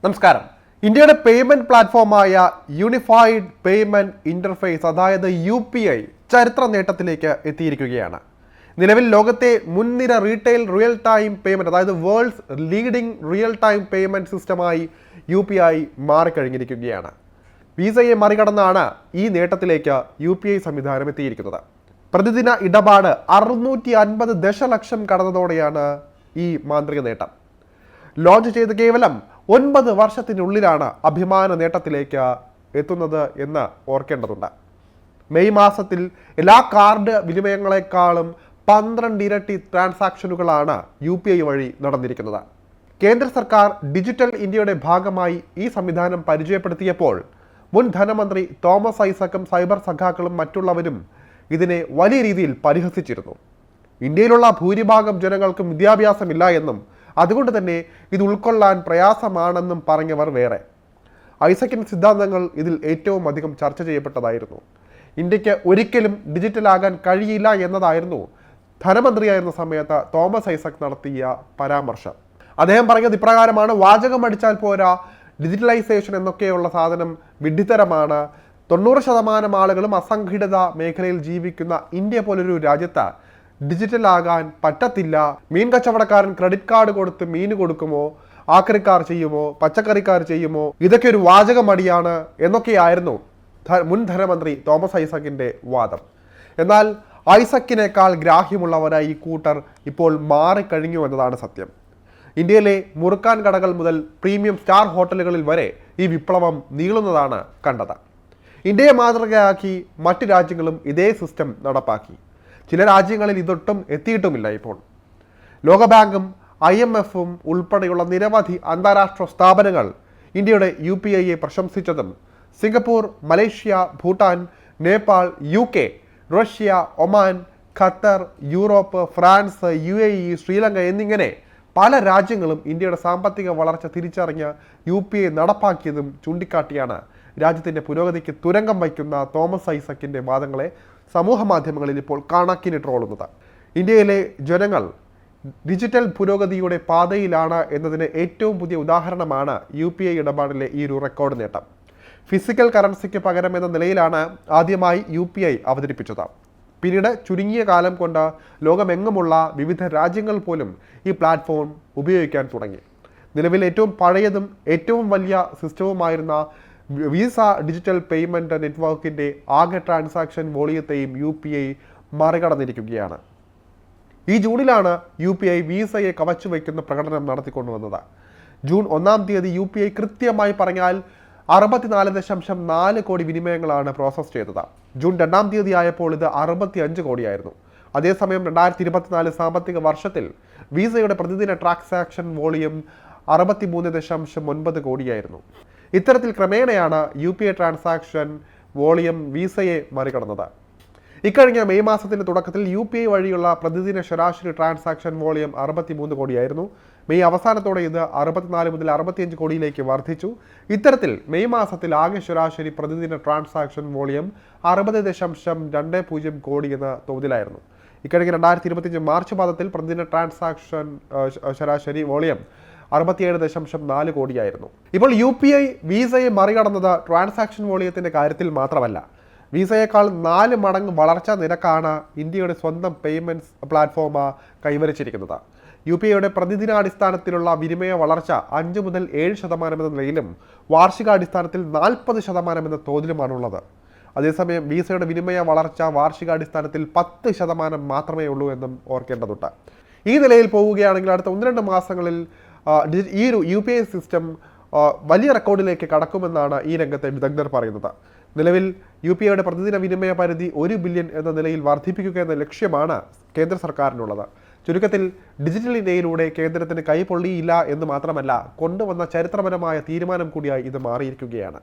നമസ്കാരം. ഇന്ത്യയുടെ പേയ്മെന്റ് പ്ലാറ്റ്ഫോമായ യൂണിഫൈഡ് പേയ്മെന്റ് ഇന്റർഫേസ് അതായത് UPI ചരിത്ര നേട്ടത്തിലേക്ക് എത്തിയിരിക്കുകയാണ്. നിലവിൽ ലോകത്തെ മുൻനിര റീറ്റെയിൽ റിയൽ ടൈം പേയ്മെന്റ് അതായത് world's leading real time payment സിസ്റ്റമായി UPI മാറിക്കഴിഞ്ഞിരിക്കുകയാണ്. വിസയെ മറികടന്നാണ് ഈ നേട്ടത്തിലേക്ക് UPI സംവിധാനം എത്തിയിരിക്കുന്നത്. പ്രതിദിന ഇടപാട് 650 ദശലക്ഷം കടന്നതോടെയാണ് ഈ മാന്ത്രിക നേട്ടം. ലോഞ്ച് ചെയ്ത് കേവലം 9 വർഷത്തിനുള്ളിലാണ് അഭിമാന നേട്ടത്തിലേക്ക് എത്തുന്നത് എന്ന് ഓർക്കേണ്ടതുണ്ട്. മെയ് മാസത്തിൽ എല്ലാ കാർഡ് വിനിമയങ്ങളെക്കാളും 12 ഇരട്ടി ട്രാൻസാക്ഷനുകളാണ് UPI വഴി നടന്നിരിക്കുന്നത്. കേന്ദ്ര സർക്കാർ ഡിജിറ്റൽ ഇന്ത്യയുടെ ഭാഗമായി ഈ സംവിധാനം പരിചയപ്പെടുത്തിയപ്പോൾ മുൻ ധനമന്ത്രി തോമസ് ഐസക്കും സൈബർ സഖാക്കളും മറ്റുള്ളവരും ഇതിനെ വലിയ രീതിയിൽ പരിഹസിച്ചിരുന്നു. ഇന്ത്യയിലുള്ള ഭൂരിഭാഗം ജനങ്ങൾക്കും വിദ്യാഭ്യാസമില്ല എന്നും അതുകൊണ്ട് തന്നെ ഇത് ഉൾക്കൊള്ളാൻ പ്രയാസമാണെന്നും പറഞ്ഞവർ വേറെ. ഐസക്കിൻ്റെ സിദ്ധാന്തങ്ങൾ ഇതിൽ ഏറ്റവും അധികം ചർച്ച ചെയ്യപ്പെട്ടതായിരുന്നു. ഇന്ത്യക്ക് ഒരിക്കലും ഡിജിറ്റലാകാൻ കഴിയില്ല എന്നതായിരുന്നു ധനമന്ത്രിയായിരുന്ന സമയത്ത് തോമസ് ഐസക് നടത്തിയ പരാമർശം. അദ്ദേഹം പറഞ്ഞത് ഇപ്രകാരമാണ്: വാചകം അടിച്ചാൽ പോരാ, ഡിജിറ്റലൈസേഷൻ എന്നൊക്കെയുള്ള സാധനം വിഡ്ഢിത്തരമാണ്. 90% ആളുകളും അസംഘടിത മേഖലയിൽ ജീവിക്കുന്ന ഇന്ത്യ പോലൊരു രാജ്യത്ത് ഡിജിറ്റൽ ആകാൻ പറ്റത്തില്ല. മീൻ കച്ചവടക്കാരൻ ക്രെഡിറ്റ് കാർഡ് കൊടുത്ത് മീൻ കൊടുക്കുമോ? ആക്രിക്കാർ ചെയ്യുമോ? പച്ചക്കറിക്കാർ ചെയ്യുമോ? ഇതൊക്കെ ഒരു വാചകമടിയാണ് എന്നൊക്കെയായിരുന്നു മുൻ ധനമന്ത്രി തോമസ് ഐസക്കിൻ്റെ വാദം. എന്നാൽ ഐസക്കിനേക്കാൾ ഗ്രാഹ്യമുള്ളവരായി ഈ കൂട്ടർ ഇപ്പോൾ മാറിക്കഴിഞ്ഞു എന്നതാണ് സത്യം. ഇന്ത്യയിലെ മുറുക്കാൻ കടകൾ മുതൽ പ്രീമിയം സ്റ്റാർ ഹോട്ടലുകളിൽ വരെ ഈ വിപ്ലവം നീളുന്നതാണ് കണ്ടത്. ഇന്ത്യയെ മാതൃകയാക്കി മറ്റ് രാജ്യങ്ങളും ഇതേ സിസ്റ്റം നടപ്പാക്കി. ചില രാജ്യങ്ങളിൽ ഇതൊട്ടും എത്തിയിട്ടുമില്ല. ഇപ്പോൾ ലോകബാങ്കും IMFും ഉൾപ്പെടെയുള്ള നിരവധി അന്താരാഷ്ട്ര സ്ഥാപനങ്ങൾ ഇന്ത്യയുടെ UPIയെ പ്രശംസിച്ചതും Singapore, Malaysia, Bhutan, Nepal, UK, Russia, Oman, Qatar, Europe, France, UAE, Sri Lanka എന്നിങ്ങനെ പല രാജ്യങ്ങളും ഇന്ത്യയുടെ സാമ്പത്തിക വളർച്ച തിരിച്ചറിഞ്ഞ് UPI നടപ്പാക്കിയതും ചൂണ്ടിക്കാട്ടിയാണ് രാജ്യത്തിൻ്റെ പുരോഗതിക്ക് തുരങ്കം വയ്ക്കുന്ന തോമസ് ഐസക്കിൻ്റെ വാദങ്ങളെ സമൂഹ മാധ്യമങ്ങളിൽ ഇപ്പോൾ കണക്കിന് ട്രോളുന്നത്. ഇന്ത്യയിലെ ജനങ്ങൾ ഡിജിറ്റൽ പുരോഗതിയുടെ പാതയിലാണ് എന്നതിന് ഏറ്റവും പുതിയ ഉദാഹരണമാണ് UPI ഇടപാടിലെ ഈ ഒരു റെക്കോർഡ് നേട്ടം. ഫിസിക്കൽ കറൻസിക്ക് പകരം എന്ന നിലയിലാണ് ആദ്യമായി UPI അവതരിപ്പിച്ചത്. പിന്നീട് ചുരുങ്ങിയ കാലം കൊണ്ട് ലോകമെങ്ങുമുള്ള വിവിധ രാജ്യങ്ങൾ പോലും ഈ പ്ലാറ്റ്ഫോം ഉപയോഗിക്കാൻ തുടങ്ങി. നിലവിൽ ഏറ്റവും പഴയതും ഏറ്റവും വലിയ സിസ്റ്റവുമായിരുന്ന വിസ ഡിജിറ്റൽ പേയ്മെൻറ്റ് നെറ്റ്വർക്കിൻ്റെ ആകെ ട്രാൻസാക്ഷൻ വോളിയത്തെയും UPI മറികടന്നിരിക്കുകയാണ്. ഈ ജൂണിലാണ് UPI വിസയെ കവച്ചു വയ്ക്കുന്ന പ്രകടനം നടത്തിക്കൊണ്ടുവന്നത്. ജൂൺ 1-ാം തീയതി UPI കൃത്യമായി പറഞ്ഞാൽ 64.4 കോടി വിനിമയങ്ങളാണ് പ്രോസസ്സ് ചെയ്തത്. ജൂൺ 2-ാം തീയതി ആയപ്പോൾ ഇത് 65 കോടിയായിരുന്നു. അതേസമയം 2024 സാമ്പത്തിക വർഷത്തിൽ വിസയുടെ പ്രതിദിന ട്രാൻസാക്ഷൻ വോളിയം 63.9 കോടിയായിരുന്നു. ഇത്തരത്തിൽ ക്രമേണയാണ് UPI ട്രാൻസാക്ഷൻ വോളിയം വിസയെ മറികടന്നത്. ഇക്കഴിഞ്ഞ മെയ് മാസത്തിൻ്റെ തുടക്കത്തിൽ UPI വഴിയുള്ള പ്രതിദിന ശരാശരി ട്രാൻസാക്ഷൻ വോളിയം 63 കോടിയായിരുന്നു. മെയ് അവസാനത്തോടെ ഇത് 64 മുതൽ 65 കോടിയിലേക്ക് വർദ്ധിച്ചു. ഇത്തരത്തിൽ മെയ് മാസത്തിൽ ആകെ ശരാശരി പ്രതിദിന ട്രാൻസാക്ഷൻ വോളിയം 60.20 കോടി എന്ന തോതിലായിരുന്നു. ഇക്കഴിഞ്ഞ 2025 മാർച്ച് മാസത്തിൽ പ്രതിദിന ട്രാൻസാക്ഷൻ ശരാശരി വോളിയം 67.4 കോടിയായിരുന്നു. ഇപ്പോൾ UPI വിസയെ മറികടന്നത് ട്രാൻസാക്ഷൻ വോളിയത്തിൻ്റെ കാര്യത്തിൽ മാത്രമല്ല, വിസയേക്കാൾ 4 മടങ്ങ് വളർച്ചാ നിരക്കാണ് ഇന്ത്യയുടെ സ്വന്തം പേയ്മെൻറ്റ്സ് പ്ലാറ്റ്ഫോം കൈവരിച്ചിരിക്കുന്നത്. UPIയുടെ പ്രതിദിനാടിസ്ഥാനത്തിലുള്ള വിനിമയ വളർച്ച 5 മുതൽ 7% എന്ന നിലയിലും വാർഷികാടിസ്ഥാനത്തിൽ 40% എന്ന തോതിലുമാണുള്ളത്. അതേസമയം വിസയുടെ വിനിമയ വളർച്ച വാർഷികാടിസ്ഥാനത്തിൽ 10% മാത്രമേ ഉള്ളൂ എന്നും ഓർക്കേണ്ടതുണ്ട്. ഈ നിലയിൽ പോവുകയാണെങ്കിൽ അടുത്ത 1-2 മാസങ്ങളിൽ ഈ ഒരു UPI സിസ്റ്റം വലിയ റെക്കോർഡിലേക്ക് കടക്കുമെന്നാണ് ഈ രംഗത്തെ വിദഗ്ധർ പറയുന്നത്. നിലവിൽ UPIയുടെ പ്രതിദിന വിനിമയ പരിധി 1 ബില്യൺ എന്ന നിലയിൽ വർദ്ധിപ്പിക്കുക എന്ന ലക്ഷ്യമാണ് കേന്ദ്ര സർക്കാരിനുള്ളത്. ചുരുക്കത്തിൽ ഡിജിറ്റൽ ഇന്ത്യയിലൂടെ കേന്ദ്രത്തിന് കൈപൊള്ളിയില്ല എന്ന് മാത്രമല്ല, കൊണ്ടുവന്ന ചരിത്രപരമായ തീരുമാനം കൂടിയായി ഇത് മാറിയിരിക്കുകയാണ്.